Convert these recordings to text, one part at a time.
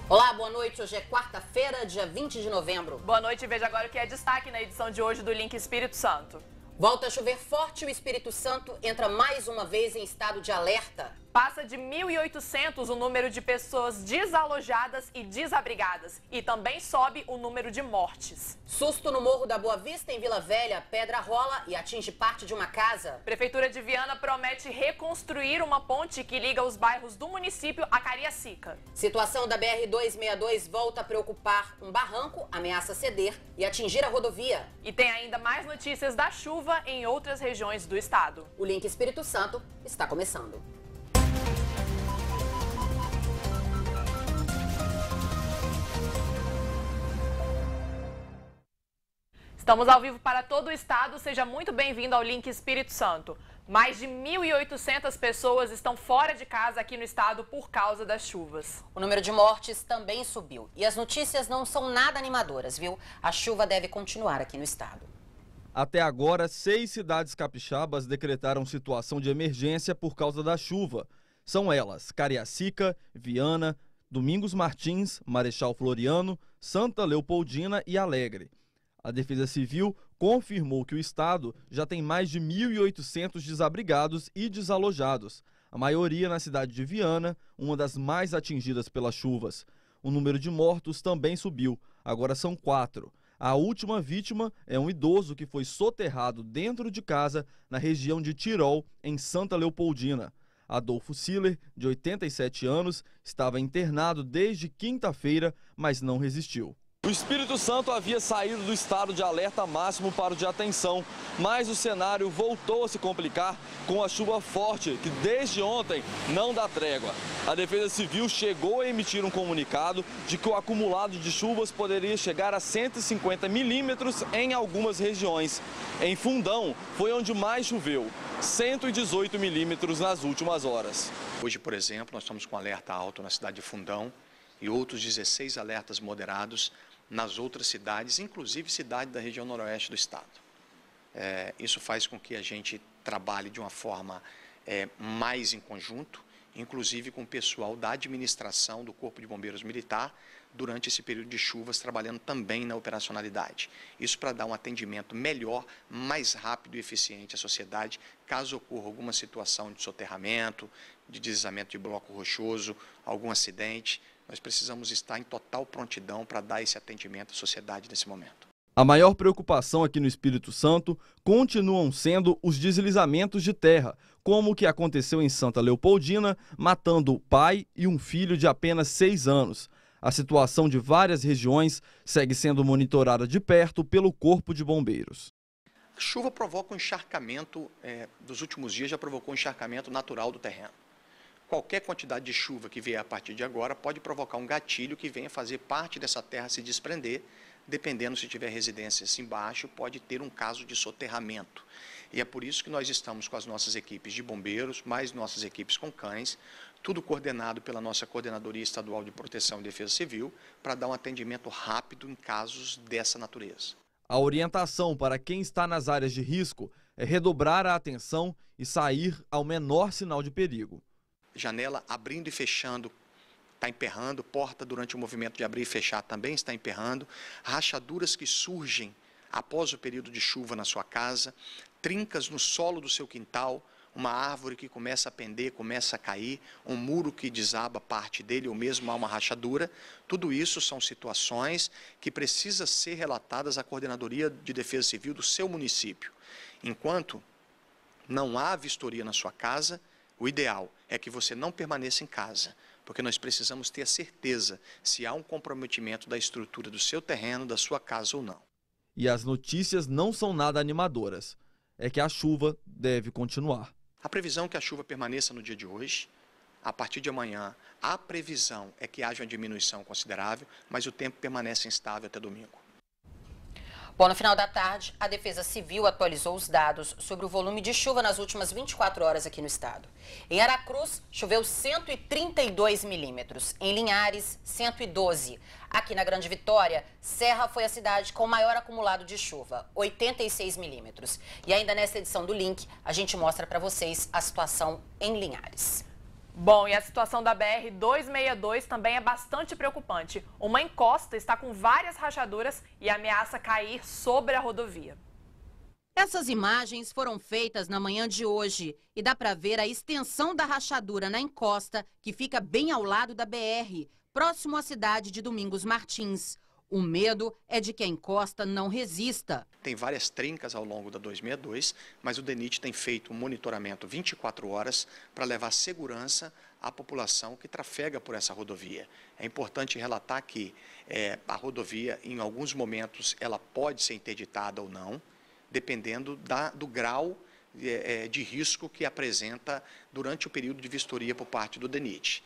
Olá, boa noite. Hoje é quarta-feira, dia 20 de novembro. Boa noite e veja agora o que é destaque na edição de hoje do Link Espírito Santo. Volta a chover forte e o Espírito Santo entra mais uma vez em estado de alerta. Passa de 1.800 o número de pessoas desalojadas e desabrigadas. E também sobe o número de mortes. Susto no Morro da Boa Vista, em Vila Velha. Pedra rola e atinge parte de uma casa. Prefeitura de Viana promete reconstruir uma ponte que liga os bairros do município a Cariacica. Situação da BR-262 volta a preocupar. Um barranco ameaça ceder e atingir a rodovia. E tem ainda mais notícias da chuva em outras regiões do estado. O Link Espírito Santo está começando. Estamos ao vivo para todo o estado, seja muito bem-vindo ao Link Espírito Santo. Mais de 1.800 pessoas estão fora de casa aqui no estado por causa das chuvas. O número de mortes também subiu e as notícias não são nada animadoras, viu? A chuva deve continuar aqui no estado. Até agora, 6 cidades capixabas decretaram situação de emergência por causa da chuva. São elas Cariacica, Viana, Domingos Martins, Marechal Floriano, Santa Leopoldina e Alegre. A Defesa Civil confirmou que o estado já tem mais de 1.800 desabrigados e desalojados, a maioria na cidade de Viana, uma das mais atingidas pelas chuvas. O número de mortos também subiu, agora são 4. A última vítima é um idoso que foi soterrado dentro de casa na região de Tirol, em Santa Leopoldina. Adolfo Siller, de 87 anos, estava internado desde quinta-feira, mas não resistiu. O Espírito Santo havia saído do estado de alerta máximo para o de atenção, mas o cenário voltou a se complicar com a chuva forte, que desde ontem não dá trégua. A Defesa Civil chegou a emitir um comunicado de que o acumulado de chuvas poderia chegar a 150 milímetros em algumas regiões. Em Fundão foi onde mais choveu, 118 milímetros nas últimas horas. Hoje, por exemplo, nós estamos com alerta alto na cidade de Fundão e outros 16 alertas moderados nas outras cidades, inclusive cidade da região noroeste do estado. Isso faz com que a gente trabalhe de uma forma mais em conjunto, inclusive com o pessoal da administração do Corpo de Bombeiros Militar, durante esse período de chuvas, trabalhando também na operacionalidade. Isso para dar um atendimento melhor, mais rápido e eficiente à sociedade, caso ocorra alguma situação de soterramento, de deslizamento de bloco rochoso, algum acidente. Nós precisamos estar em total prontidão para dar esse atendimento à sociedade nesse momento. A maior preocupação aqui no Espírito Santo continuam sendo os deslizamentos de terra, como o que aconteceu em Santa Leopoldina, matando o pai e um filho de apenas 6 anos. A situação de várias regiões segue sendo monitorada de perto pelo Corpo de Bombeiros. A chuva provoca um encharcamento, dos últimos dias já provocou um encharcamento natural do terreno. Qualquer quantidade de chuva que vier a partir de agora pode provocar um gatilho que venha fazer parte dessa terra se desprender, dependendo se tiver residências embaixo, pode ter um caso de soterramento. E é por isso que nós estamos com as nossas equipes de bombeiros, mais nossas equipes com cães, tudo coordenado pela nossa Coordenadoria Estadual de Proteção e Defesa Civil, para dar um atendimento rápido em casos dessa natureza. A orientação para quem está nas áreas de risco é redobrar a atenção e sair ao menor sinal de perigo. Janela abrindo e fechando, está emperrando, porta durante o movimento de abrir e fechar também está emperrando, rachaduras que surgem após o período de chuva na sua casa, trincas no solo do seu quintal, uma árvore que começa a pender, começa a cair, um muro que desaba parte dele ou mesmo há uma rachadura. Tudo isso são situações que precisam ser relatadas à Coordenadoria de Defesa Civil do seu município. Enquanto não há vistoria na sua casa, o ideal é que você não permaneça em casa, porque nós precisamos ter a certeza se há um comprometimento da estrutura do seu terreno, da sua casa ou não. E as notícias não são nada animadoras. É que a chuva deve continuar. A previsão é que a chuva permaneça no dia de hoje. A partir de amanhã, a previsão é que haja uma diminuição considerável, mas o tempo permanece instável até domingo. Bom, no final da tarde, a Defesa Civil atualizou os dados sobre o volume de chuva nas últimas 24 horas aqui no estado. Em Aracruz, choveu 132 milímetros. Em Linhares, 112. Aqui na Grande Vitória, Serra foi a cidade com o maior acumulado de chuva, 86 milímetros. E ainda nesta edição do Link, a gente mostra para vocês a situação em Linhares. Bom, e a situação da BR-262 também é bastante preocupante. Uma encosta está com várias rachaduras e ameaça cair sobre a rodovia. Essas imagens foram feitas na manhã de hoje e dá para ver a extensão da rachadura na encosta, que fica bem ao lado da BR, próximo à cidade de Domingos Martins. O medo é de que a encosta não resista. Tem várias trincas ao longo da 262, mas o DENIT tem feito um monitoramento 24 horas para levar segurança à população que trafega por essa rodovia. É importante relatar que a rodovia, em alguns momentos, ela pode ser interditada ou não, dependendo do grau de risco que apresenta durante o período de vistoria por parte do DENIT.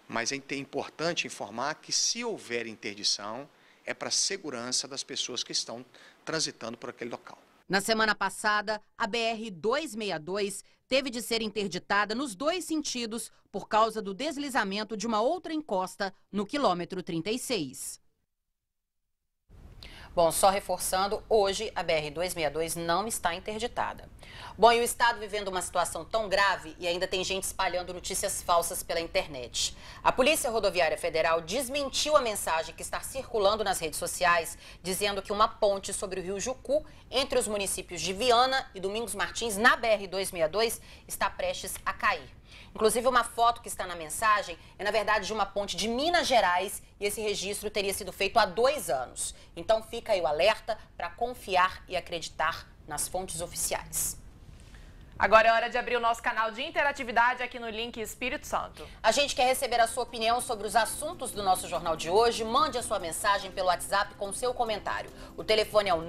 Mas é importante informar que, se houver interdição, é para a segurança das pessoas que estão transitando por aquele local. Na semana passada, a BR-262 teve de ser interditada nos dois sentidos por causa do deslizamento de uma outra encosta no quilômetro 36. Bom, só reforçando, hoje a BR-262 não está interditada. Bom, e o Estado vivendo uma situação tão grave e ainda tem gente espalhando notícias falsas pela internet. A Polícia Rodoviária Federal desmentiu a mensagem que está circulando nas redes sociais, dizendo que uma ponte sobre o rio Jucu, entre os municípios de Viana e Domingos Martins, na BR-262, está prestes a cair. Inclusive, uma foto que está na mensagem é, na verdade, de uma ponte de Minas Gerais e esse registro teria sido feito há 2 anos. Então, fica aí o alerta para confiar e acreditar nas fontes oficiais. Agora é hora de abrir o nosso canal de interatividade aqui no Link Espírito Santo. A gente quer receber a sua opinião sobre os assuntos do nosso jornal de hoje. Mande a sua mensagem pelo WhatsApp com o seu comentário. O telefone é o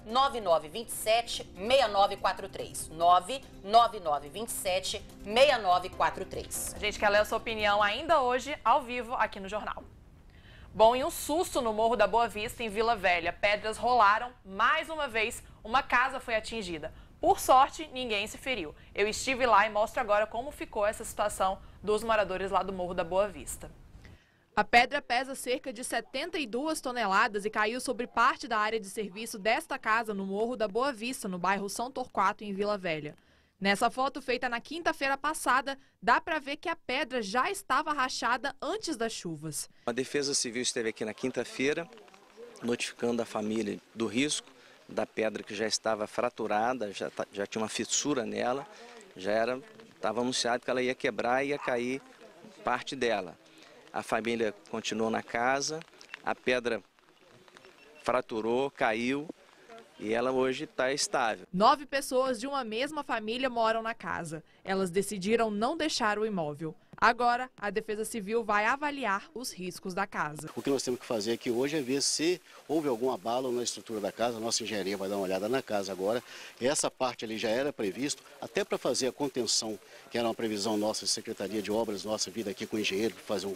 99927-6943. 99927-6943. A gente quer ler a sua opinião ainda hoje, ao vivo, aqui no jornal. Bom, e um susto no Morro da Boa Vista, em Vila Velha. Pedras rolaram, mais uma vez, uma casa foi atingida. Por sorte, ninguém se feriu. Eu estive lá e mostro agora como ficou essa situação dos moradores lá do Morro da Boa Vista. A pedra pesa cerca de 72 toneladas e caiu sobre parte da área de serviço desta casa no Morro da Boa Vista, no bairro São Torquato, em Vila Velha. Nessa foto feita na quinta-feira passada, dá para ver que a pedra já estava rachada antes das chuvas. A Defesa Civil esteve aqui na quinta-feira, notificando a família do risco da pedra que já estava fraturada, já tinha uma fissura nela, estava anunciado que ela ia quebrar e ia cair parte dela. A família continuou na casa, a pedra fraturou, caiu e ela hoje está estável. 9 pessoas de uma mesma família moram na casa. Elas decidiram não deixar o imóvel. Agora, a Defesa Civil vai avaliar os riscos da casa. O que nós temos que fazer aqui hoje é ver se houve algum abalo na estrutura da casa. A nossa engenharia vai dar uma olhada na casa agora. Essa parte ali já era previsto, até para fazer a contenção, que era uma previsão nossa, Secretaria de Obras, nossa vida aqui com o engenheiro, para fazer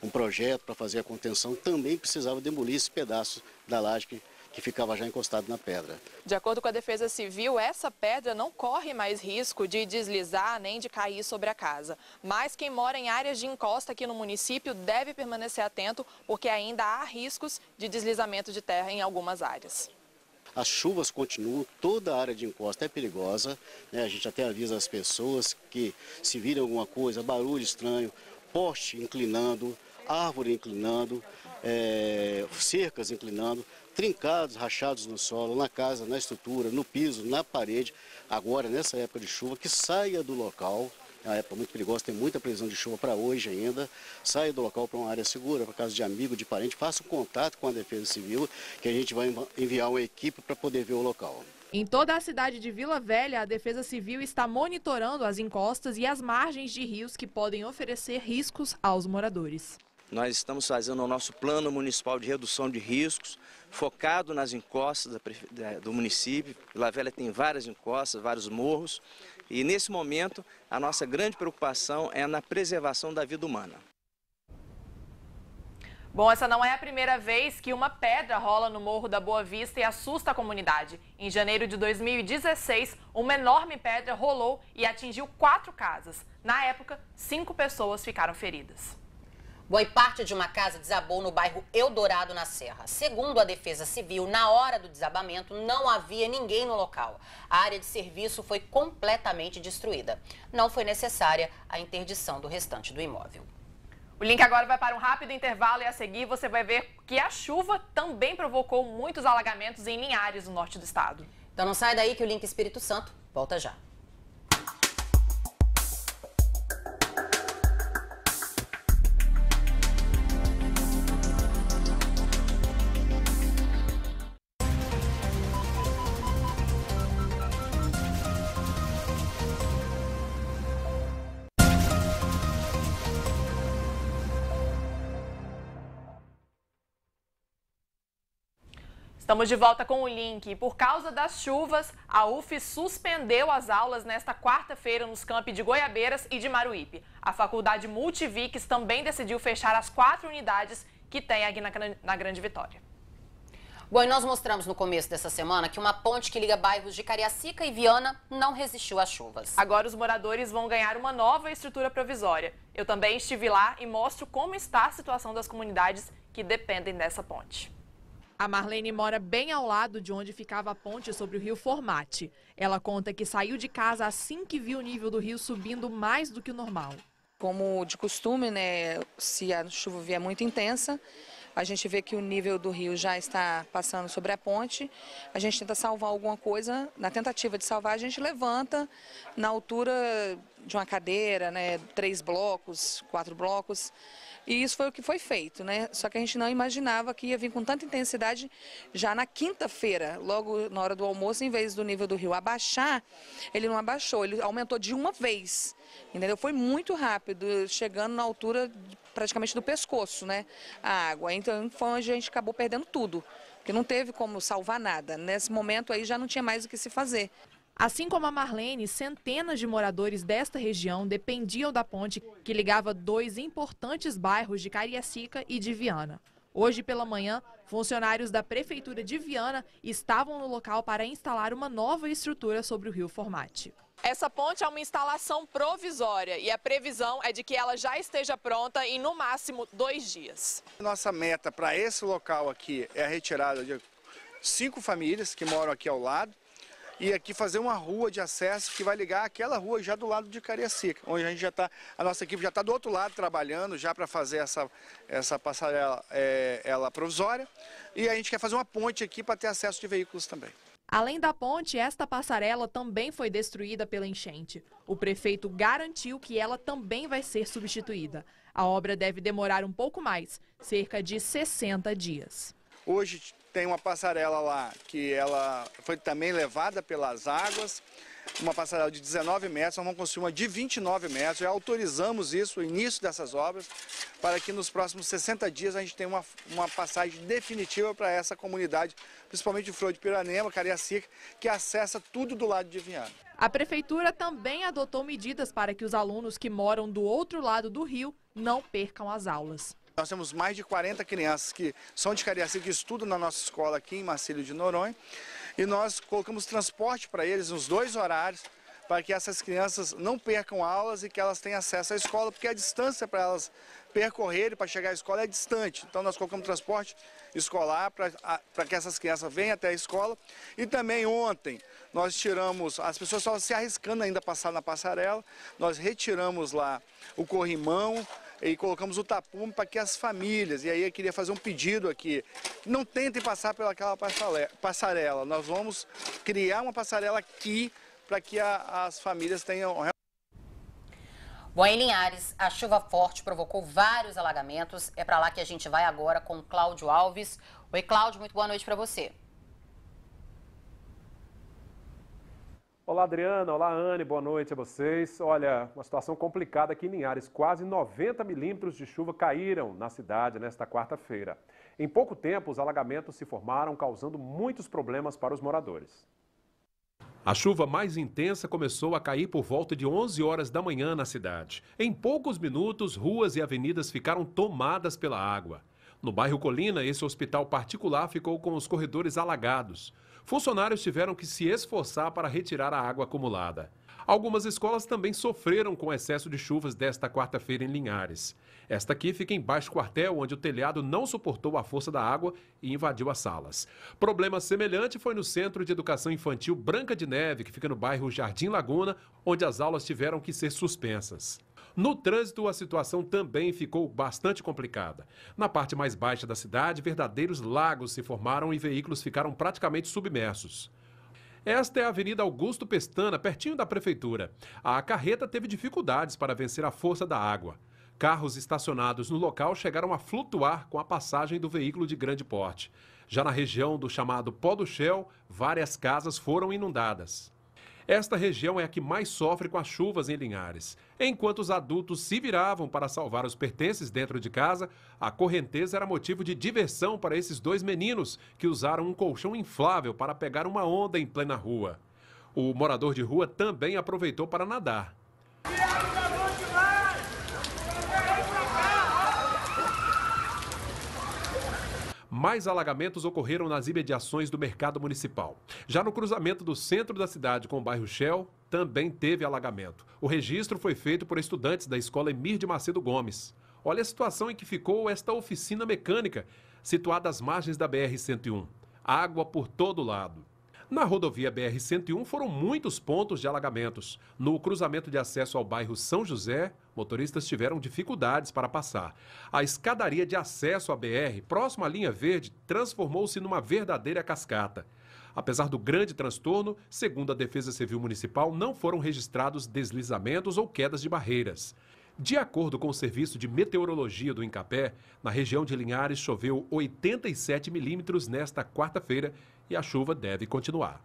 um projeto para fazer a contenção. Também precisava demolir esse pedaço da laje que ficava já encostado na pedra. De acordo com a Defesa Civil, essa pedra não corre mais risco de deslizar nem de cair sobre a casa. Mas quem mora em áreas de encosta aqui no município deve permanecer atento, porque ainda há riscos de deslizamento de terra em algumas áreas. As chuvas continuam, toda a área de encosta é perigosa, né? A gente até avisa as pessoas que se virem alguma coisa, barulho estranho, poste inclinando, árvore inclinando, cercas inclinando, trincados, rachados no solo, na casa, na estrutura, no piso, na parede. Agora, nessa época de chuva, que saia do local, é uma época muito perigosa, tem muita previsão de chuva para hoje ainda, saia do local para uma área segura, para casa de amigo, de parente, faça um contato com a Defesa Civil, que a gente vai enviar uma equipe para poder ver o local. Em toda a cidade de Vila Velha, a Defesa Civil está monitorando as encostas e as margens de rios que podem oferecer riscos aos moradores. Nós estamos fazendo o nosso plano municipal de redução de riscos, focado nas encostas do município. Vila Velha tem várias encostas, vários morros, e nesse momento a nossa grande preocupação é na preservação da vida humana. Bom, essa não é a primeira vez que uma pedra rola no Morro da Boa Vista e assusta a comunidade. Em janeiro de 2016, uma enorme pedra rolou e atingiu 4 casas. Na época, 5 pessoas ficaram feridas. Bom, e parte de uma casa desabou no bairro Eldorado, na Serra. Segundo a Defesa Civil, na hora do desabamento não havia ninguém no local. A área de serviço foi completamente destruída. Não foi necessária a interdição do restante do imóvel. O link agora vai para um rápido intervalo e a seguir você vai ver que a chuva também provocou muitos alagamentos em Linhares, no norte do estado. Então não sai daí que o Link Espírito Santo volta já. Estamos de volta com o link. Por causa das chuvas, a UF suspendeu as aulas nesta quarta-feira nos campi de Goiabeiras e de Maruípe. A Faculdade Multivix também decidiu fechar as 4 unidades que tem aqui na Grande Vitória. Bom, e nós mostramos no começo dessa semana que uma ponte que liga bairros de Cariacica e Viana não resistiu às chuvas. Agora os moradores vão ganhar uma nova estrutura provisória. Eu também estive lá e mostro como está a situação das comunidades que dependem dessa ponte. A Marlene mora bem ao lado de onde ficava a ponte sobre o rio Formate. Ela conta que saiu de casa assim que viu o nível do rio subindo mais do que o normal. Como de costume, né, se a chuva vier muito intensa, a gente vê que o nível do rio já está passando sobre a ponte. A gente tenta salvar alguma coisa. Na tentativa de salvar, a gente levanta na altura de uma cadeira, né, 3 blocos, 4 blocos. E isso foi o que foi feito, né? Só que a gente não imaginava que ia vir com tanta intensidade já na quinta-feira, logo na hora do almoço, em vez do nível do rio abaixar, ele não abaixou, ele aumentou de uma vez, entendeu? Foi muito rápido, chegando na altura praticamente do pescoço, né? A água. Então foi onde a gente acabou perdendo tudo, porque não teve como salvar nada. Nesse momento aí já não tinha mais o que se fazer. Assim como a Marlene, centenas de moradores desta região dependiam da ponte que ligava 2 importantes bairros de Cariacica e de Viana. Hoje pela manhã, funcionários da Prefeitura de Viana estavam no local para instalar uma nova estrutura sobre o rio Formate. Essa ponte é uma instalação provisória e a previsão é de que ela já esteja pronta em no máximo 2 dias. Nossa meta para esse local aqui é a retirada de 5 famílias que moram aqui ao lado. E aqui fazer uma rua de acesso que vai ligar aquela rua já do lado de Cariacica, onde a gente já está, a nossa equipe já está do outro lado trabalhando já para fazer essa passarela ela provisória. E a gente quer fazer uma ponte aqui para ter acesso de veículos também. Além da ponte, esta passarela também foi destruída pela enchente. O prefeito garantiu que ela também vai ser substituída. A obra deve demorar um pouco mais, cerca de 60 dias. Hoje tem uma passarela lá que ela foi também levada pelas águas, uma passarela de 19 metros, nós vamos construir uma de 29 metros, já autorizamos isso, o início dessas obras, para que nos próximos 60 dias a gente tenha uma passagem definitiva para essa comunidade, principalmente de Flor de Piranema, Cariacica, que acessa tudo do lado de Viana. A prefeitura também adotou medidas para que os alunos que moram do outro lado do rio não percam as aulas. Nós temos mais de 40 crianças que são de Cariacica, que estudam na nossa escola aqui em Marcílio de Noronha. E nós colocamos transporte para eles nos 2 horários, para que essas crianças não percam aulas e que elas tenham acesso à escola, porque a distância para elas percorrerem para chegar à escola é distante. Então nós colocamos transporte escolar para que essas crianças venham até a escola. E também ontem nós tiramos, as pessoas estavam se arriscando ainda a passar na passarela, nós retiramos lá o corrimão, e colocamos o tapume para que as famílias, e aí eu queria fazer um pedido aqui, não tentem passar pelaquela passarela, nós vamos criar uma passarela aqui para que as famílias tenham... Bom, em Linhares, a chuva forte provocou vários alagamentos, é para lá que a gente vai agora com o Cláudio Alves. Oi, Cláudio, muito boa noite para você. Olá, Adriana. Olá, Anne. Boa noite a vocês. Olha, uma situação complicada aqui em Linhares. Quase 90 milímetros de chuva caíram na cidade nesta quarta-feira. Em pouco tempo, os alagamentos se formaram, causando muitos problemas para os moradores. A chuva mais intensa começou a cair por volta de 11 horas da manhã na cidade. Em poucos minutos, ruas e avenidas ficaram tomadas pela água. No bairro Colina, esse hospital particular ficou com os corredores alagados. Funcionários tiveram que se esforçar para retirar a água acumulada. Algumas escolas também sofreram com o excesso de chuvas desta quarta-feira em Linhares. Esta aqui fica embaixo do quartel, onde o telhado não suportou a força da água e invadiu as salas. Problema semelhante foi no Centro de Educação Infantil Branca de Neve, que fica no bairro Jardim Laguna, onde as aulas tiveram que ser suspensas. No trânsito, a situação também ficou bastante complicada. Na parte mais baixa da cidade, verdadeiros lagos se formaram e veículos ficaram praticamente submersos. Esta é a Avenida Augusto Pestana, pertinho da prefeitura. A carreta teve dificuldades para vencer a força da água. Carros estacionados no local chegaram a flutuar com a passagem do veículo de grande porte. Já na região do chamado Pó do Shell, várias casas foram inundadas. Esta região é a que mais sofre com as chuvas em Linhares. Enquanto os adultos se viravam para salvar os pertences dentro de casa, a correnteza era motivo de diversão para esses dois meninos que usaram um colchão inflável para pegar uma onda em plena rua. O morador de rua também aproveitou para nadar. Mais alagamentos ocorreram nas imediações do mercado municipal. Já no cruzamento do centro da cidade com o bairro Shell, também teve alagamento. O registro foi feito por estudantes da escola Emir de Macedo Gomes. Olha a situação em que ficou esta oficina mecânica, situada às margens da BR-101. Água por todo lado. Na rodovia BR-101 foram muitos pontos de alagamentos. No cruzamento de acesso ao bairro São José, motoristas tiveram dificuldades para passar. A escadaria de acesso à BR, próximo à linha verde, transformou-se numa verdadeira cascata. Apesar do grande transtorno, segundo a Defesa Civil Municipal, não foram registrados deslizamentos ou quedas de barreiras. De acordo com o Serviço de Meteorologia do Incapé, na região de Linhares choveu 87 milímetros nesta quarta-feira e a chuva deve continuar.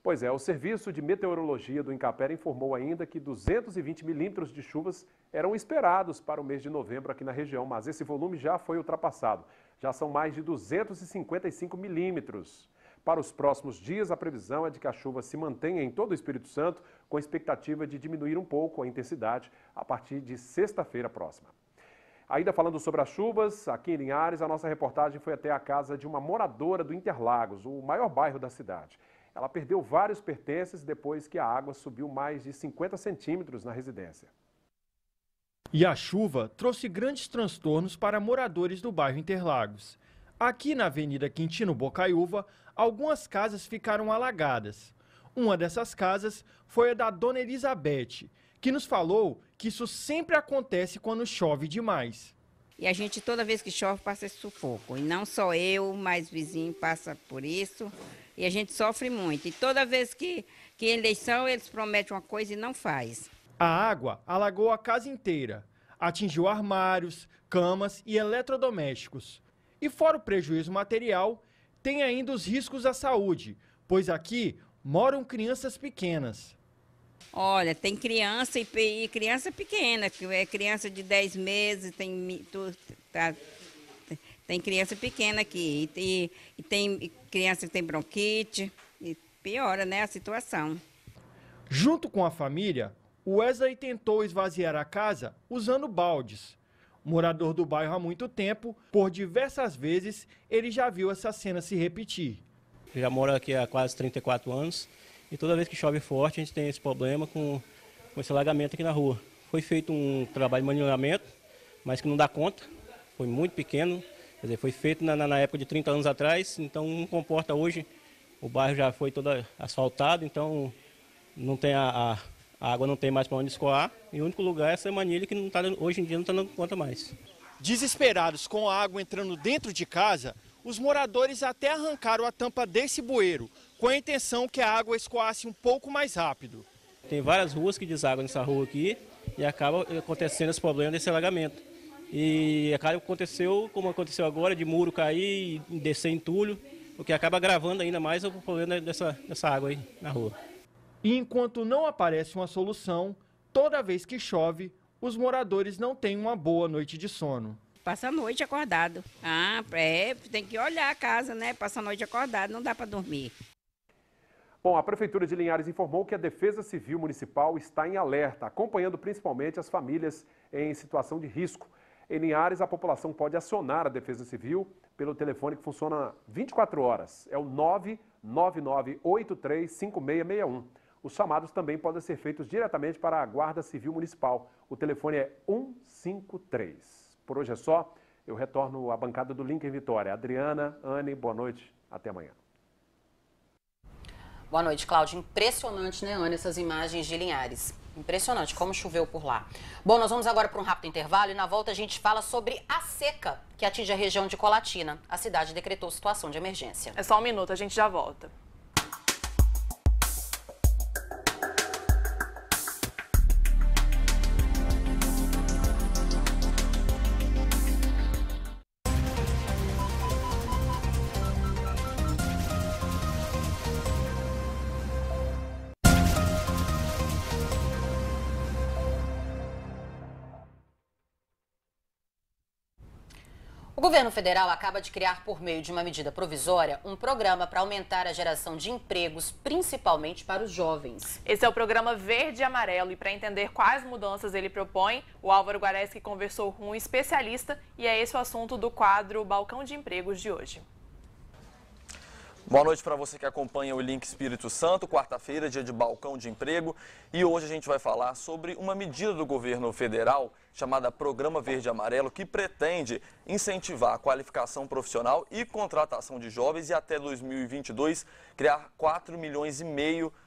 Pois é, o Serviço de Meteorologia do Incapé informou ainda que 220 milímetros de chuvas eram esperados para o mês de novembro aqui na região, mas esse volume já foi ultrapassado. Já são mais de 255 milímetros. Para os próximos dias, a previsão é de que a chuva se mantenha em todo o Espírito Santo, com expectativa de diminuir um pouco a intensidade a partir de sexta-feira próxima. Ainda falando sobre as chuvas, aqui em Linhares, a nossa reportagem foi até a casa de uma moradora do Interlagos, o maior bairro da cidade. Ela perdeu vários pertences depois que a água subiu mais de 50 centímetros na residência. E a chuva trouxe grandes transtornos para moradores do bairro Interlagos. Aqui na Avenida Quintino Bocaiúva, algumas casas ficaram alagadas. Uma dessas casas foi a da Dona Elizabeth, que nos falou que isso sempre acontece quando chove demais. E a gente, toda vez que chove, passa esse sufoco. E não só eu, mas vizinho passa por isso. E a gente sofre muito. E toda vez que em eleição eles prometem uma coisa e não faz. A água alagou a casa inteira. Atingiu armários, camas e eletrodomésticos. E fora o prejuízo material, tem ainda os riscos à saúde, pois aqui moram crianças pequenas. Olha, tem criança e criança pequena, que é criança de 10 meses, tem criança pequena aqui, e tem criança que tem bronquite, e piora, né, a situação. Junto com a família, o Wesley tentou esvaziar a casa usando baldes. Morador do bairro há muito tempo, por diversas vezes ele já viu essa cena se repetir. Eu já moro aqui há quase 34 anos e toda vez que chove forte a gente tem esse problema com esse alagamento aqui na rua. Foi feito um trabalho de manipulamento, mas que não dá conta, foi muito pequeno, quer dizer, foi feito na época de 30 anos atrás, então não comporta hoje, o bairro já foi todo asfaltado, então não tem a água não tem mais para onde escoar e o único lugar é essa manilha que não tá, hoje em dia não está dando conta mais. Desesperados com a água entrando dentro de casa, os moradores até arrancaram a tampa desse bueiro, com a intenção que a água escoasse um pouco mais rápido. Tem várias ruas que desaguam nessa rua aqui e acaba acontecendo esse problema desse alagamento. E acaba aconteceu, como aconteceu agora, de muro cair e descer entulho, o que acaba agravando ainda mais o problema dessa água aí na rua. E enquanto não aparece uma solução, toda vez que chove, os moradores não têm uma boa noite de sono. Passa a noite acordado. Tem que olhar a casa, né? Passa a noite acordado, não dá para dormir. Bom, a Prefeitura de Linhares informou que a Defesa Civil Municipal está em alerta, acompanhando principalmente as famílias em situação de risco. Em Linhares, a população pode acionar a Defesa Civil pelo telefone que funciona 24 horas. É o 999835661. Os chamados também podem ser feitos diretamente para a Guarda Civil Municipal. O telefone é 153. Por hoje é só. Eu retorno à bancada do Link em Vitória. Adriana, Anne, boa noite. Até amanhã. Boa noite, Cláudio. Impressionante, né, Ana, essas imagens de Linhares. Impressionante como choveu por lá. Bom, nós vamos agora para um rápido intervalo e na volta a gente fala sobre a seca que atinge a região de Colatina. A cidade decretou situação de emergência. É só um minuto, a gente já volta. O governo federal acaba de criar, por meio de uma medida provisória, um programa para aumentar a geração de empregos, principalmente para os jovens. Esse é o programa Verde e Amarelo e para entender quais mudanças ele propõe, o Álvaro Guareschi conversou com um especialista e é esse o assunto do quadro Balcão de Empregos de hoje. Boa noite para você que acompanha o Link Espírito Santo, quarta-feira, dia de Balcão de Emprego. E hoje a gente vai falar sobre uma medida do governo federal chamada Programa Verde e Amarelo, que pretende incentivar a qualificação profissional e contratação de jovens e até 2022 criar 4,5 milhões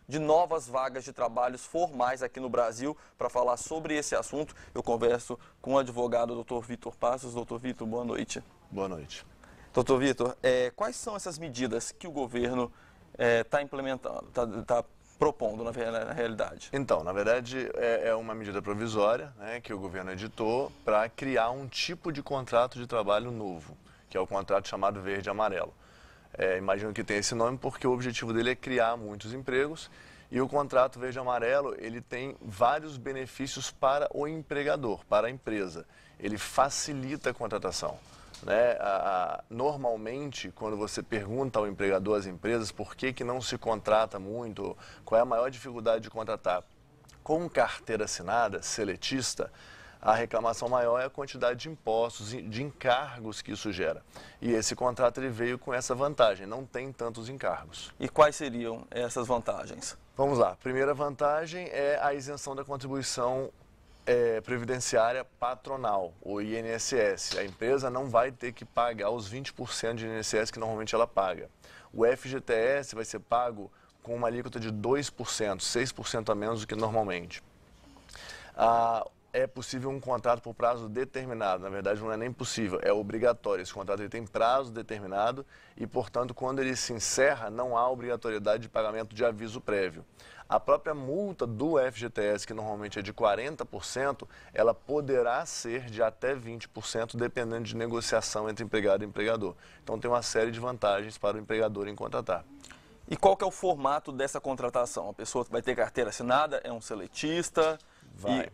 de novas vagas de trabalhos formais aqui no Brasil. Para falar sobre esse assunto, eu converso com o advogado Dr. Vitor Passos. Dr. Vitor, boa noite. Boa noite. Doutor Vitor, quais são essas medidas que o governo está implementando, está propondo na realidade? Então, na verdade, é uma medida provisória, né, que o governo editou para criar um tipo de contrato de trabalho novo, que é o contrato chamado Verde e Amarelo. Imagino que tem esse nome porque o objetivo dele é criar muitos empregos e o contrato Verde e Amarelo ele tem vários benefícios para o empregador, para a empresa. Ele facilita a contratação. Né? Normalmente, quando você pergunta ao empregador, às empresas, por que não se contrata muito, qual é a maior dificuldade de contratar, com carteira assinada, seletista, a reclamação maior é a quantidade de impostos, de encargos que isso gera. E esse contrato ele veio com essa vantagem, não tem tantos encargos. E quais seriam essas vantagens? Vamos lá. A primeira vantagem é a isenção da contribuição previdenciária patronal, o INSS. A empresa não vai ter que pagar os 20% de INSS que normalmente ela paga. O FGTS vai ser pago com uma alíquota de 2%, 6% a menos do que normalmente. É possível um contrato por prazo determinado, na verdade não é nem possível, é obrigatório. Esse contrato ele tem prazo determinado e, portanto, quando ele se encerra, não há obrigatoriedade de pagamento de aviso prévio. A própria multa do FGTS, que normalmente é de 40%, ela poderá ser de até 20%, dependendo de negociação entre empregado e empregador. Então tem uma série de vantagens para o empregador em contratar. E qual que é o formato dessa contratação? A pessoa vai ter carteira assinada, é um seletista? Vai.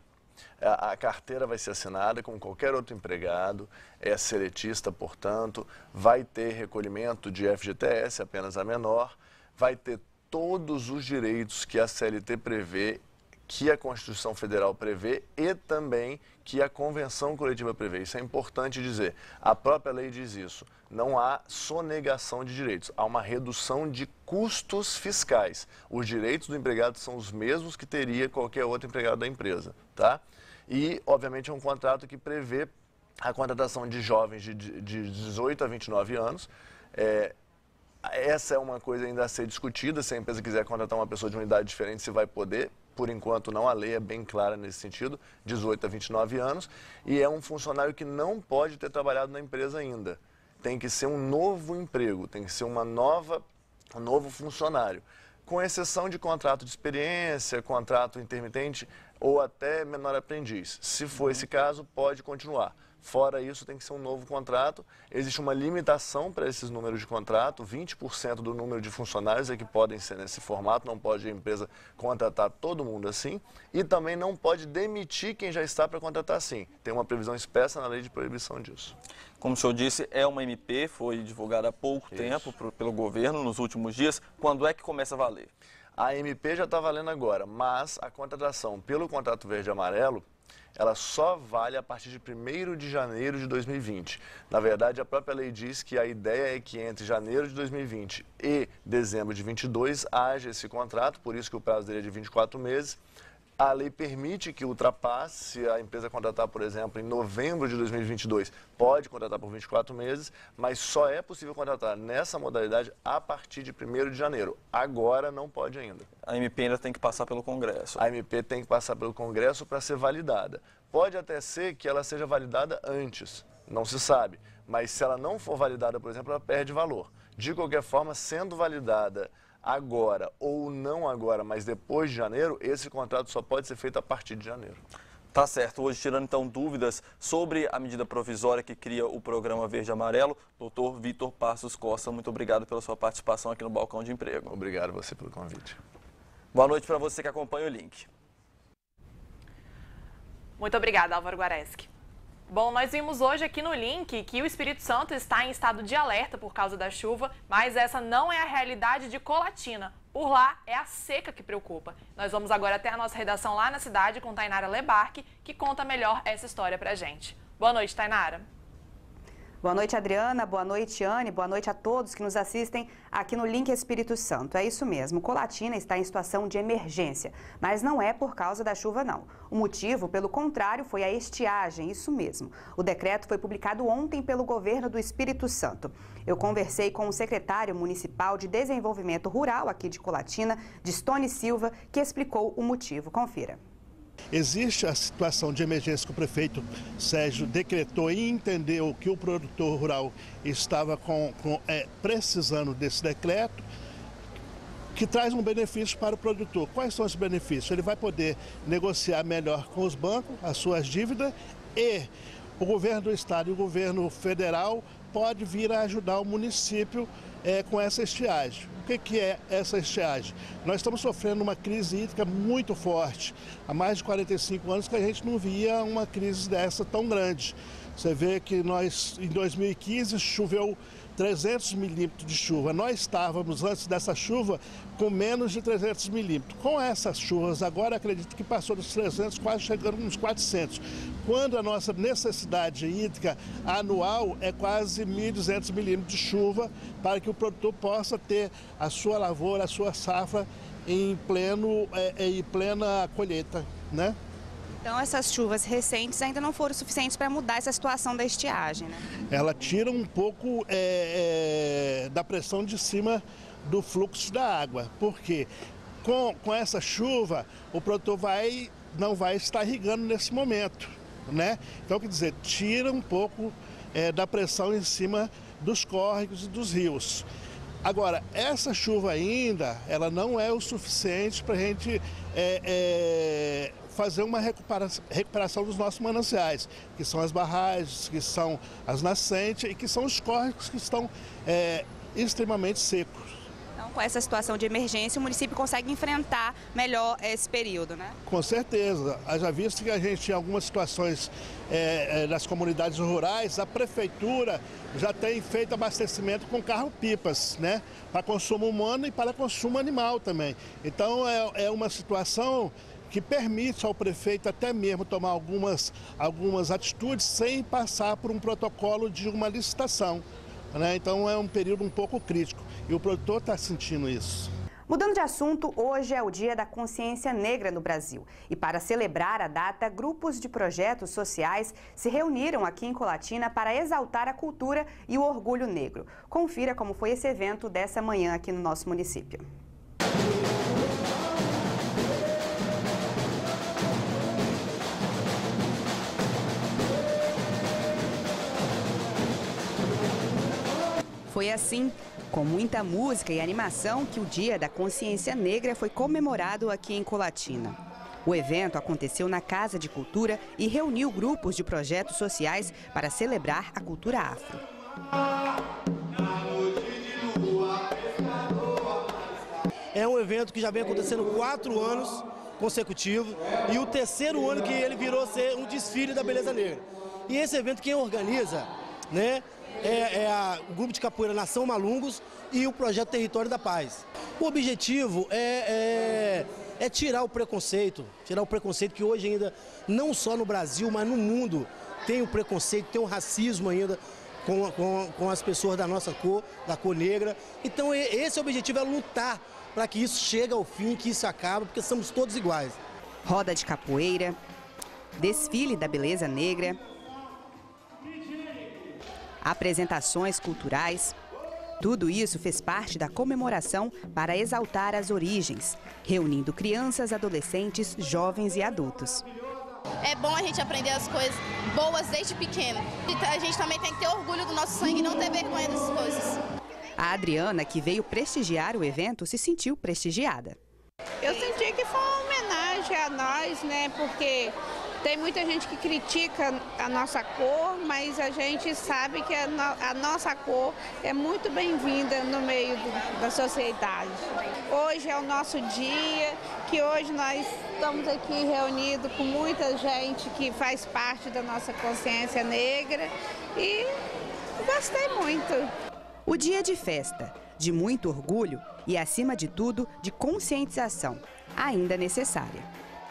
A carteira vai ser assinada como qualquer outro empregado, é seletista, portanto, vai ter recolhimento de FGTS, apenas a menor, vai ter todos os direitos que a CLT prevê, que a Constituição Federal prevê e também que a Convenção Coletiva prevê. Isso é importante dizer. A própria lei diz isso. Não há sonegação de direitos, há uma redução de custos fiscais. Os direitos do empregado são os mesmos que teria qualquer outro empregado da empresa, tá? E, obviamente, é um contrato que prevê a contratação de jovens de 18 a 29 anos. Essa é uma coisa ainda a ser discutida, se a empresa quiser contratar uma pessoa de uma idade diferente, se vai poder. Por enquanto não, a lei é bem clara nesse sentido, 18 a 29 anos. E é um funcionário que não pode ter trabalhado na empresa ainda. Tem que ser um novo emprego, tem que ser um novo funcionário. Com exceção de contrato de experiência, contrato intermitente ou até menor aprendiz. Se for esse caso, pode continuar. Fora isso, tem que ser um novo contrato. Existe uma limitação para esses números de contrato, 20% do número de funcionários é que podem ser nesse formato, não pode a empresa contratar todo mundo assim. E também não pode demitir quem já está para contratar assim. Tem uma previsão expressa na lei de proibição disso. Como o senhor disse, é uma MP, foi divulgada há pouco tempo pelo governo, nos últimos dias. Quando é que começa a valer? A MP já está valendo agora, mas a contratação pelo contrato verde e amarelo, ela só vale a partir de 1º de janeiro de 2020. Na verdade, a própria lei diz que a ideia é que entre janeiro de 2020 e dezembro de 2022 haja esse contrato, por isso que o prazo dele é de 24 meses. A lei permite que ultrapasse, se a empresa contratar, por exemplo, em novembro de 2022, pode contratar por 24 meses, mas só é possível contratar nessa modalidade a partir de 1º de janeiro. Agora não pode ainda. A MP ainda tem que passar pelo Congresso. A MP tem que passar pelo Congresso para ser validada. Pode até ser que ela seja validada antes, não se sabe. Mas se ela não for validada, por exemplo, ela perde valor. De qualquer forma, sendo validada agora ou não agora, mas depois de janeiro, esse contrato só pode ser feito a partir de janeiro. Tá certo. Hoje, tirando então dúvidas sobre a medida provisória que cria o programa Verde e Amarelo, doutor Vitor Passos Costa, muito obrigado pela sua participação aqui no Balcão de Emprego. Obrigado a você pelo convite. Boa noite para você que acompanha o link. Muito obrigada, Álvaro Guareschi. Bom, nós vimos hoje aqui no link que o Espírito Santo está em estado de alerta por causa da chuva, mas essa não é a realidade de Colatina. Por lá é a seca que preocupa. Nós vamos agora até a nossa redação lá na cidade com Tainara Lebarque, que conta melhor essa história pra gente. Boa noite, Tainara. Boa noite, Adriana. Boa noite, Anne. Boa noite a todos que nos assistem aqui no Link Espírito Santo. É isso mesmo, Colatina está em situação de emergência, mas não é por causa da chuva, não. O motivo, pelo contrário, foi a estiagem, isso mesmo. O decreto foi publicado ontem pelo governo do Espírito Santo. Eu conversei com o secretário municipal de Desenvolvimento Rural aqui de Colatina, Distone Silva, que explicou o motivo. Confira. Existe a situação de emergência que o prefeito Sérgio decretou e entendeu que o produtor rural estava precisando desse decreto, que traz um benefício para o produtor. Quais são os benefícios? Ele vai poder negociar melhor com os bancos as suas dívidas e o governo do estado e o governo federal pode vir a ajudar o município com essa estiagem. O que é essa estiagem? Nós estamos sofrendo uma crise hídrica muito forte. Há mais de 45 anos que a gente não via uma crise dessa tão grande. Você vê que nós, em 2015, choveu 300 milímetros de chuva. Nós estávamos, antes dessa chuva, com menos de 300 milímetros. Com essas chuvas, agora acredito que passou dos 300, quase chegando uns 400. Quando a nossa necessidade hídrica anual é quase 1.200 milímetros de chuva, para que o produtor possa ter a sua lavoura, a sua safra em plena colheita, né? Então, essas chuvas recentes ainda não foram suficientes para mudar essa situação da estiagem, né? Ela tira um pouco da pressão de cima do fluxo da água, porque com essa chuva o produtor não vai estar irrigando nesse momento, né? Então, quer dizer, tira um pouco da pressão em cima dos córregos e dos rios. Agora, essa chuva ainda, ela não é o suficiente para a gente fazer uma recuperação dos nossos mananciais, que são as barragens, que são as nascentes e que são os córregos que estão extremamente secos. Então, com essa situação de emergência, o município consegue enfrentar melhor esse período, né? Com certeza. Já visto que a gente, em algumas situações das comunidades rurais, a prefeitura já tem feito abastecimento com carro-pipas, né? Para consumo humano e para consumo animal também. Então, é uma situação que permite ao prefeito até mesmo tomar algumas atitudes sem passar por um protocolo de uma licitação, né? Então é um período um pouco crítico e o produtor está sentindo isso. Mudando de assunto, hoje é o Dia da Consciência Negra no Brasil. E para celebrar a data, grupos de projetos sociais se reuniram aqui em Colatina para exaltar a cultura e o orgulho negro. Confira como foi esse evento dessa manhã aqui no nosso município. Foi assim, com muita música e animação, que o Dia da Consciência Negra foi comemorado aqui em Colatina. O evento aconteceu na Casa de Cultura e reuniu grupos de projetos sociais para celebrar a cultura afro. É um evento que já vem acontecendo 4 anos consecutivos e o 3º ano que ele virou ser um desfile da beleza negra. E esse evento quem organiza, né? O Grupo de Capoeira Nação Malungos e o Projeto Território da Paz. O objetivo é é tirar o preconceito que hoje ainda, não só no Brasil, mas no mundo, tem o preconceito, tem o racismo ainda com as pessoas da nossa cor, da cor negra. Então esse objetivo é lutar para que isso chegue ao fim, que isso acabe, porque somos todos iguais. Roda de capoeira, desfile da beleza negra, apresentações culturais. Tudo isso fez parte da comemoração para exaltar as origens, reunindo crianças, adolescentes, jovens e adultos. É bom a gente aprender as coisas boas desde pequeno. A gente também tem que ter orgulho do nosso sangue e não ter vergonha dessas coisas. A Adriana, que veio prestigiar o evento, se sentiu prestigiada. Eu senti que foi uma homenagem a nós, né? Porque tem muita gente que critica a nossa cor, mas a gente sabe que a nossa cor é muito bem-vinda no meio da sociedade. Hoje é o nosso dia, que hoje nós estamos aqui reunidos com muita gente que faz parte da nossa consciência negra e gostei muito. O dia é de festa, de muito orgulho e, acima de tudo, de conscientização, ainda necessária.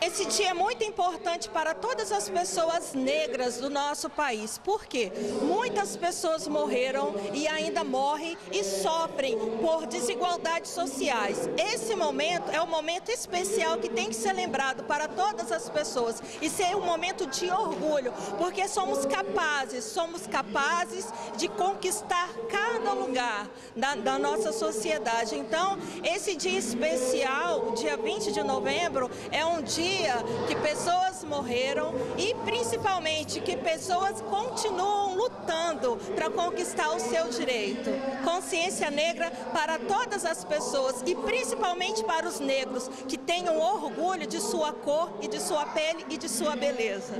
Esse dia é muito importante para todas as pessoas negras do nosso país, porque muitas pessoas morreram e ainda morrem e sofrem por desigualdades sociais. Esse momento é um momento especial que tem que ser lembrado para todas as pessoas e ser um momento de orgulho, porque somos capazes de conquistar cada lugar da nossa sociedade. Então, esse dia especial, dia 20 de novembro, é um dia que pessoas morreram e principalmente que pessoas continuam lutando para conquistar o seu direito. Consciência negra para todas as pessoas e principalmente para os negros que tenham orgulho de sua cor e de sua pele e de sua beleza.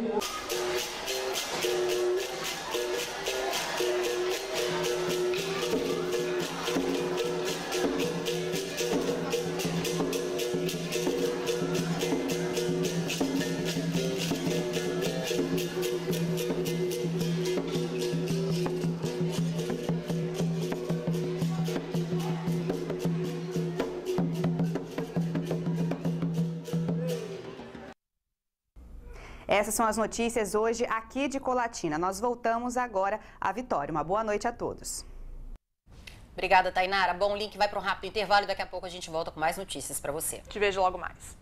Essas são as notícias hoje aqui de Colatina. Nós voltamos agora à Vitória. Uma boa noite a todos. Obrigada, Tainara. Bom, o link vai para um rápido intervalo e daqui a pouco a gente volta com mais notícias para você. Te vejo logo mais.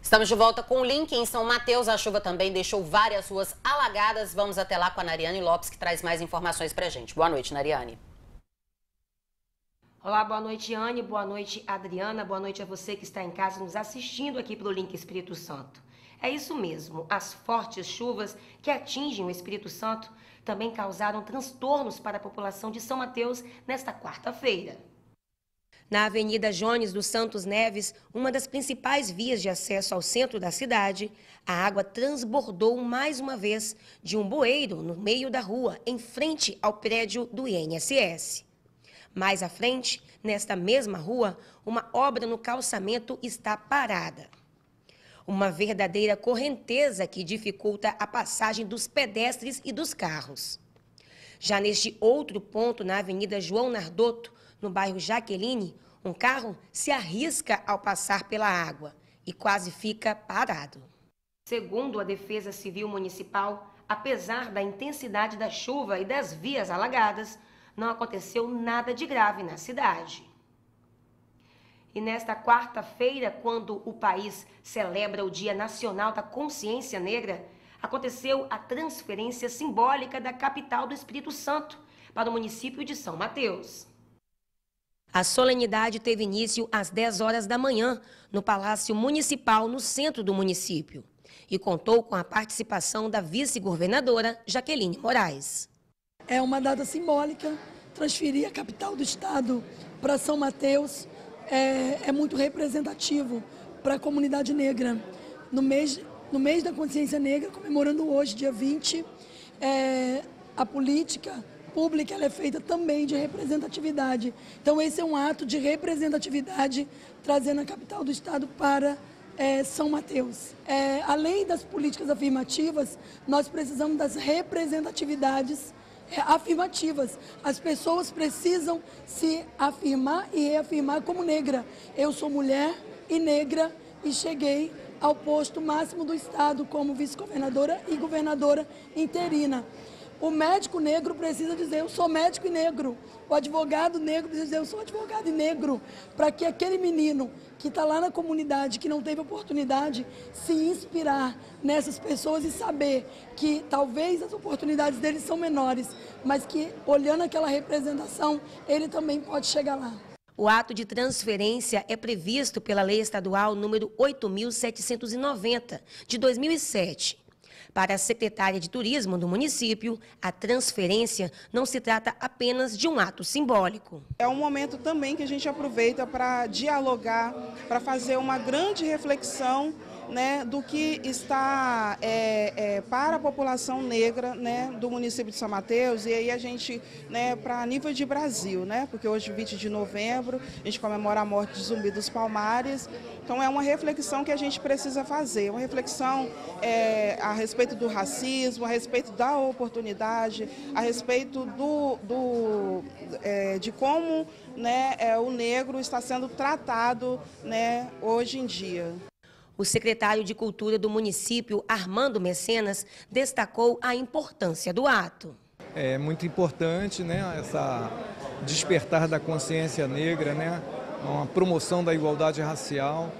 Estamos de volta com o link em São Mateus. A chuva também deixou várias ruas alagadas. Vamos até lá com a Nariane Lopes, que traz mais informações pra gente. Boa noite, Nariane. Olá, boa noite, Anne. Boa noite, Adriana. Boa noite a você que está em casa nos assistindo aqui pelo Link Espírito Santo. É isso mesmo, as fortes chuvas que atingem o Espírito Santo também causaram transtornos para a população de São Mateus nesta quarta-feira. Na Avenida Jones dos Santos Neves, uma das principais vias de acesso ao centro da cidade, a água transbordou mais uma vez de um bueiro no meio da rua, em frente ao prédio do INSS. Mais à frente, nesta mesma rua, uma obra no calçamento está parada. Uma verdadeira correnteza que dificulta a passagem dos pedestres e dos carros. Já neste outro ponto, na Avenida João Nardotto, no bairro Jaqueline, um carro se arrisca ao passar pela água e quase fica parado. Segundo a Defesa Civil Municipal, apesar da intensidade da chuva e das vias alagadas, não aconteceu nada de grave na cidade. E nesta quarta-feira, quando o país celebra o Dia Nacional da Consciência Negra, aconteceu a transferência simbólica da capital do Espírito Santo para o município de São Mateus. A solenidade teve início às 10 horas da manhã, no Palácio Municipal, no centro do município, e contou com a participação da vice-governadora Jaqueline Moraes. É uma data simbólica, transferir a capital do estado para São Mateus é muito representativo para a comunidade negra. No mês no mês da consciência negra, comemorando hoje, dia 20, a política pública ela é feita também de representatividade. Então, esse é um ato de representatividade, trazendo a capital do estado para São Mateus. Além das políticas afirmativas, nós precisamos das representatividades afirmativas. As pessoas precisam se afirmar e reafirmar como negra. Eu sou mulher e negra e cheguei ao posto máximo do estado como vice-governadora e governadora interina. O médico negro precisa dizer, eu sou médico e negro. O advogado negro precisa dizer, eu sou advogado e negro. Para que aquele menino que está lá na comunidade, que não teve oportunidade, se inspirar nessas pessoas e saber que talvez as oportunidades dele são menores, mas que, olhando aquela representação, ele também pode chegar lá. O ato de transferência é previsto pela Lei Estadual número 8.790, de 2007. Para a secretária de Turismo do município, a transferência não se trata apenas de um ato simbólico. É um momento também que a gente aproveita para dialogar, para fazer uma grande reflexão, né, do que está para a população negra, né, do município de São Mateus, e aí a gente, né, para nível de Brasil, né, porque hoje, 20 de novembro, a gente comemora a morte de Zumbi dos Palmares. Então é uma reflexão que a gente precisa fazer, uma reflexão a respeito do racismo, a respeito da oportunidade, a respeito de como, né, o negro está sendo tratado, né, hoje em dia. O secretário de Cultura do município, Armando Mecenas, destacou a importância do ato. É muito importante, né, essa despertar da consciência negra, né, uma promoção da igualdade racial.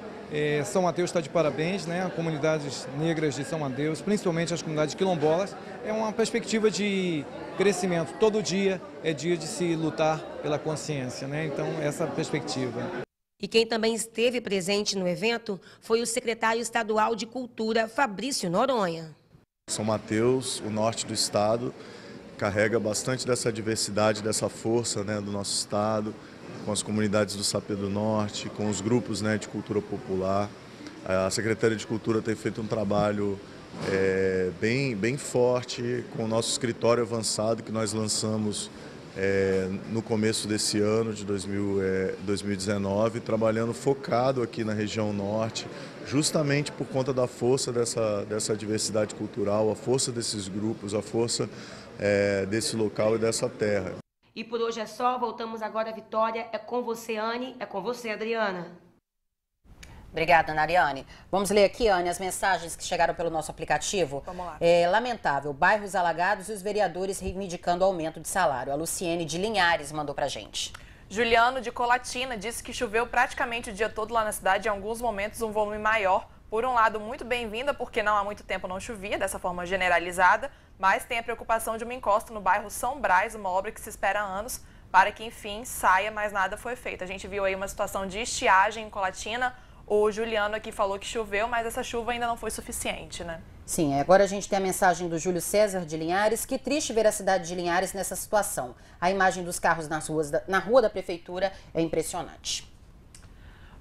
São Mateus está de parabéns, né, comunidades negras de São Mateus, principalmente as comunidades quilombolas. É uma perspectiva de crescimento. Todo dia é dia de se lutar pela consciência, né, então essa perspectiva. E quem também esteve presente no evento foi o secretário estadual de Cultura, Fabrício Noronha. São Mateus, o norte do estado, carrega bastante dessa diversidade, dessa força, né, do nosso estado, com as comunidades do Sapê do Norte, com os grupos, né, de cultura popular. A Secretaria de Cultura tem feito um trabalho bem forte com o nosso escritório avançado que nós lançamos no começo desse ano, de 2019, trabalhando focado aqui na região norte, justamente por conta da força dessa diversidade cultural, a força desses grupos, a força desse local e dessa terra. E por hoje é só, voltamos agora à Vitória. É com você, Anne, é com você, Adriana. Obrigada, Nariane. Vamos ler aqui, Anne, as mensagens que chegaram pelo nosso aplicativo. Vamos lá. Lamentável, bairros alagados e os vereadores reivindicando aumento de salário. A Luciene de Linhares mandou pra gente. Juliano de Colatina disse que choveu praticamente o dia todo lá na cidade, em alguns momentos um volume maior. Por um lado, muito bem-vinda, porque não há muito tempo não chovia, dessa forma generalizada, mas tem a preocupação de uma encosta no bairro São Brás, uma obra que se espera há anos, para que, enfim, saia, mas nada foi feito. A gente viu aí uma situação de estiagem em Colatina. O Juliano aqui falou que choveu, mas essa chuva ainda não foi suficiente, né? Sim, agora a gente tem a mensagem do Júlio César de Linhares. Que triste ver a cidade de Linhares nessa situação. A imagem dos carros na rua da prefeitura é impressionante.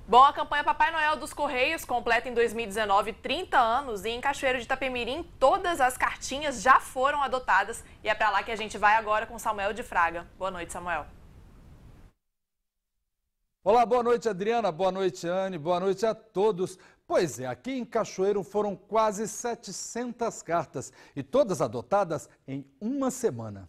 Bom, a campanha Papai Noel dos Correios completa em 2019 30 anos e em Cachoeiro de Itapemirim todas as cartinhas já foram adotadas e é para lá que a gente vai agora com Samuel de Fraga. Boa noite, Samuel. Olá, boa noite, Adriana, boa noite, Anne, boa noite a todos. Pois é, aqui em Cachoeiro foram quase 700 cartas e todas adotadas em uma semana.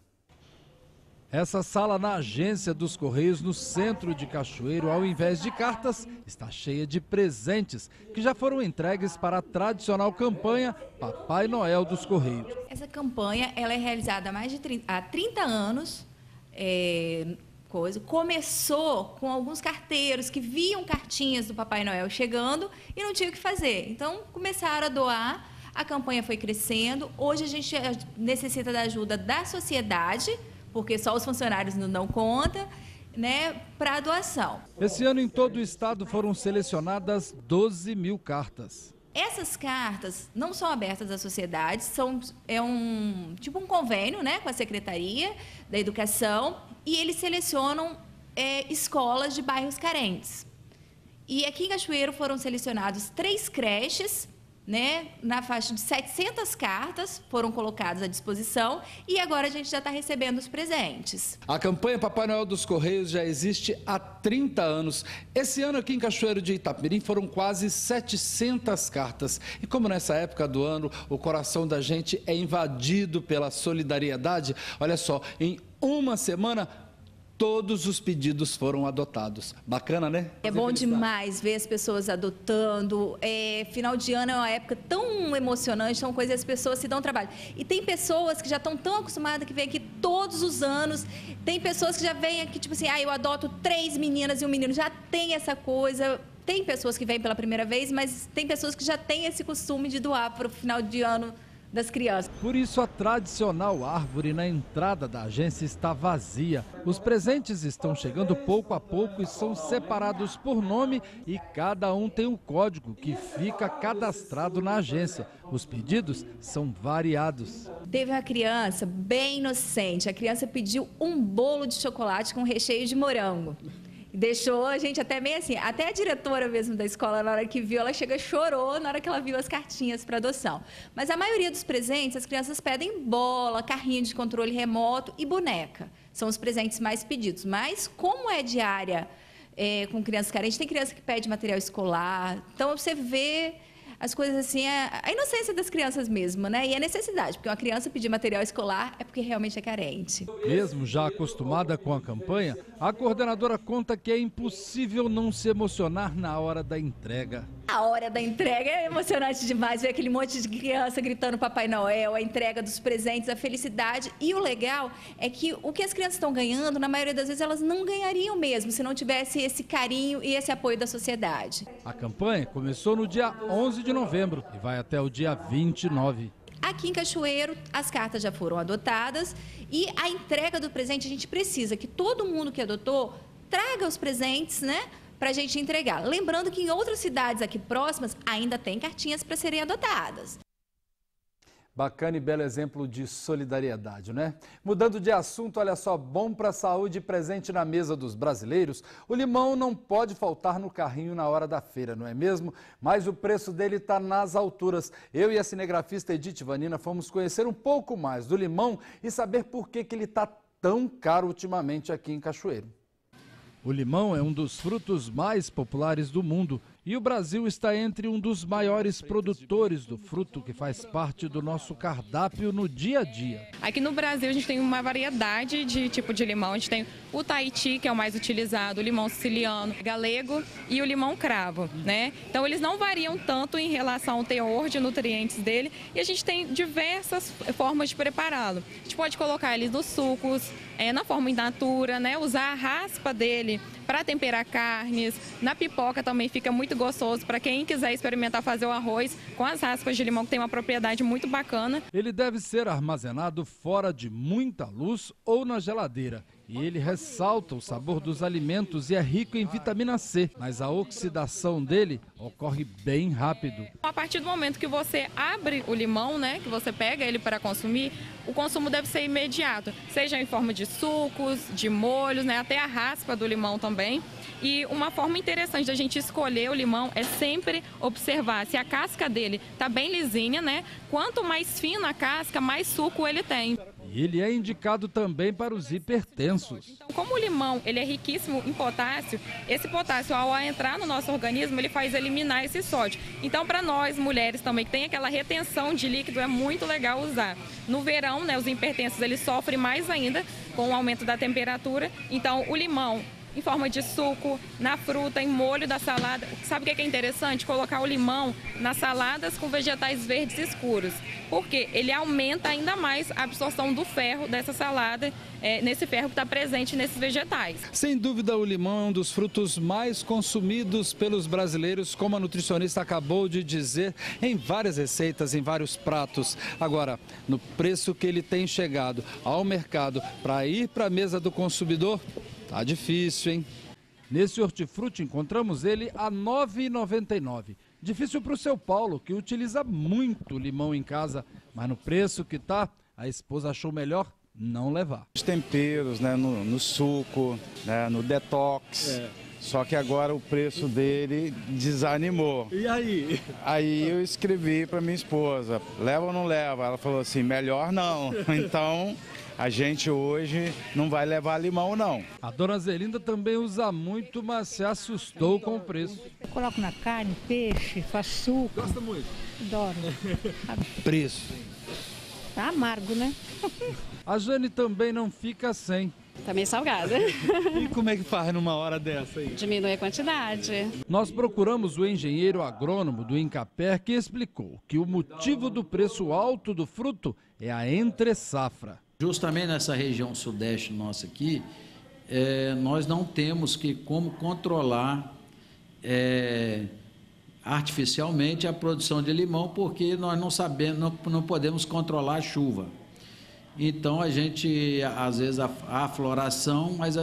Essa sala na agência dos Correios, no centro de Cachoeiro, ao invés de cartas, está cheia de presentes que já foram entregues para a tradicional campanha Papai Noel dos Correios. Essa campanha ela é realizada há 30 anos. Começou com alguns carteiros que viam cartinhas do Papai Noel chegando e não tinham o que fazer. Então, começaram a doar, a campanha foi crescendo. Hoje a gente necessita da ajuda da sociedade, porque só os funcionários não dão conta, né, para a doação. Esse ano, em todo o estado, foram selecionadas 12 mil cartas. Essas cartas não são abertas à sociedade, é um convênio, né, com a Secretaria da Educação, e eles selecionam escolas de bairros carentes. E aqui em Cachoeiro foram selecionados 3 creches, né, na faixa de 700 cartas foram colocadas à disposição e agora a gente já está recebendo os presentes. A campanha Papai Noel dos Correios já existe há 30 anos. Esse ano aqui em Cachoeiro de Itapemirim foram quase 700 cartas. E como nessa época do ano o coração da gente é invadido pela solidariedade, olha só, em uma semana todos os pedidos foram adotados. Bacana, né? É bom demais ver as pessoas adotando. Final de ano é uma época tão emocionante, são coisas que as pessoas se dão trabalho. E tem pessoas que já estão tão acostumadas que vêm aqui todos os anos. Tem pessoas que já vêm aqui, tipo assim, eu adoto 3 meninas e um menino. Já tem essa coisa. Tem pessoas que vêm pela primeira vez, mas tem pessoas que já têm esse costume de doar para o final de ano das crianças. Por isso a tradicional árvore na entrada da agência está vazia. Os presentes estão chegando pouco a pouco e são separados por nome e cada um tem um código que fica cadastrado na agência. Os pedidos são variados. Teve uma criança bem inocente. A criança pediu um bolo de chocolate com recheio de morango. Deixou a gente até meio assim, até a diretora mesmo da escola, na hora que viu, ela chorou na hora que ela viu as cartinhas para adoção. Mas a maioria dos presentes, as crianças pedem bola, carrinho de controle remoto e boneca. São os presentes mais pedidos. Mas como é diária com crianças carentes, tem criança que pede material escolar. Então você vê as coisas assim, a inocência das crianças mesmo, né? E a necessidade, porque uma criança pedir material escolar é porque realmente é carente. Mesmo já acostumada com a campanha, a coordenadora conta que é impossível não se emocionar na hora da entrega. A hora da entrega é emocionante demais, ver aquele monte de criança gritando Papai Noel, a entrega dos presentes, a felicidade. E o legal é que o que as crianças estão ganhando, na maioria das vezes, elas não ganhariam mesmo, se não tivesse esse carinho e esse apoio da sociedade. A campanha começou no dia 11 de novembro e vai até o dia 29. Aqui em Cachoeiro, as cartas já foram adotadas e a entrega do presente, a gente precisa que todo mundo que adotou traga os presentes, né? Para a gente entregar. Lembrando que em outras cidades aqui próximas ainda tem cartinhas para serem adotadas. Bacana e belo exemplo de solidariedade, né? Mudando de assunto, olha só, bom para a saúde e presente na mesa dos brasileiros, o limão não pode faltar no carrinho na hora da feira, não é mesmo? Mas o preço dele está nas alturas. Eu e a cinegrafista Edith Vanina fomos conhecer um pouco mais do limão e saber por que ele está tão caro ultimamente aqui em Cachoeiro. O limão é um dos frutos mais populares do mundo e o Brasil está entre um dos maiores produtores do fruto, que faz parte do nosso cardápio no dia a dia. Aqui no Brasil a gente tem uma variedade de tipo de limão. A gente tem o Tahiti, que é o mais utilizado, o limão siciliano, galego e o limão cravo, né? Então eles não variam tanto em relação ao teor de nutrientes dele e a gente tem diversas formas de prepará-lo. A gente pode colocar ele nos sucos, na forma in natura, né? Usar a raspa dele para temperar carnes. Na pipoca também fica muito gostoso para quem quiser experimentar fazer o arroz com as raspas de limão, que tem uma propriedade muito bacana. Ele deve ser armazenado fora de muita luz ou na geladeira. E ele ressalta o sabor dos alimentos e é rico em vitamina C, mas a oxidação dele ocorre bem rápido. A partir do momento que você abre o limão, né, que você pega ele para consumir, o consumo deve ser imediato, seja em forma de sucos, de molhos, né, até a raspa do limão também. E uma forma interessante da gente escolher o limão é sempre observar se a casca dele está bem lisinha, né? Quanto mais fina a casca, mais suco ele tem. E ele é indicado também para os hipertensos. Então, como o limão ele é riquíssimo em potássio, esse potássio, ao entrar no nosso organismo, ele faz eliminar esse sódio. Então, para nós, mulheres também, que tem aquela retenção de líquido, é muito legal usar. No verão, né, os hipertensos, eles sofrem mais ainda com o aumento da temperatura. Então, o limão em forma de suco, na fruta, em molho da salada. Sabe o que é interessante? Colocar o limão nas saladas com vegetais verdes escuros, porque ele aumenta ainda mais a absorção do ferro dessa salada, nesse ferro que está presente nesses vegetais. Sem dúvida, o limão é um dos frutos mais consumidos pelos brasileiros, como a nutricionista acabou de dizer, em várias receitas, em vários pratos. Agora, no preço que ele tem chegado ao mercado para ir para a mesa do consumidor, tá difícil, hein? Nesse hortifruti encontramos ele a R$ 9,99. Difícil para o seu Paulo, que utiliza muito limão em casa, mas no preço que tá, a esposa achou melhor não levar. Os temperos, né, no suco, né, no detox, Só que agora o preço dele desanimou. E aí? Aí eu escrevi para minha esposa, leva ou não leva? Ela falou assim, melhor não. Então a gente hoje não vai levar limão não. A dona Zelinda também usa muito, mas se assustou com o preço. Eu coloco na carne, peixe, faço suco. Gosta muito? Adoro. Preço. Tá amargo, né? A Jane também não fica sem. Tá meio salgada. E como é que faz numa hora dessa aí? Diminui a quantidade. Nós procuramos o engenheiro agrônomo do Incaper, que explicou que o motivo do preço alto do fruto é a entre-safra. Justamente nessa região sudeste nossa aqui, nós não temos como controlar artificialmente a produção de limão, porque nós não sabemos, não podemos controlar a chuva. Então a gente, às vezes, a floração, mas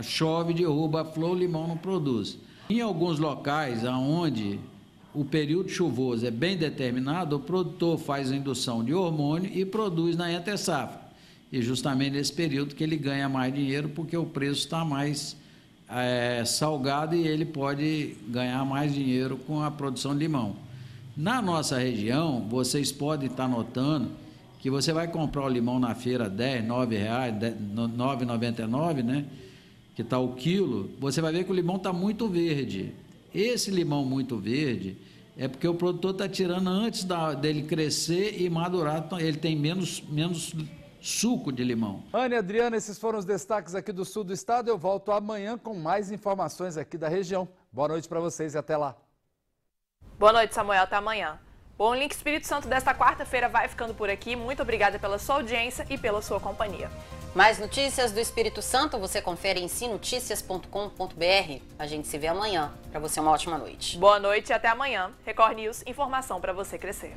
chove, derruba a flor, o limão não produz. Em alguns locais onde o período chuvoso é bem determinado, o produtor faz a indução de hormônio e produz na entre-safra. E justamente nesse período que ele ganha mais dinheiro, porque o preço está mais salgado e ele pode ganhar mais dinheiro com a produção de limão. Na nossa região, vocês podem estar notando que você vai comprar o limão na feira R$10, R$9, R$9,99, né? Que está o quilo, você vai ver que o limão está muito verde. Esse limão muito verde é porque o produtor está tirando antes dele crescer e madurar, ele tem menos suco de limão. Ana e Adriana, esses foram os destaques aqui do sul do estado. Eu volto amanhã com mais informações aqui da região. Boa noite para vocês e até lá. Boa noite, Samuel. Até amanhã. Bom, o Link Espírito Santo desta quarta-feira vai ficando por aqui. Muito obrigada pela sua audiência e pela sua companhia. Mais notícias do Espírito Santo você confere em sinoticias.com.br. A gente se vê amanhã. Para você, uma ótima noite. Boa noite e até amanhã. Record News, informação para você crescer.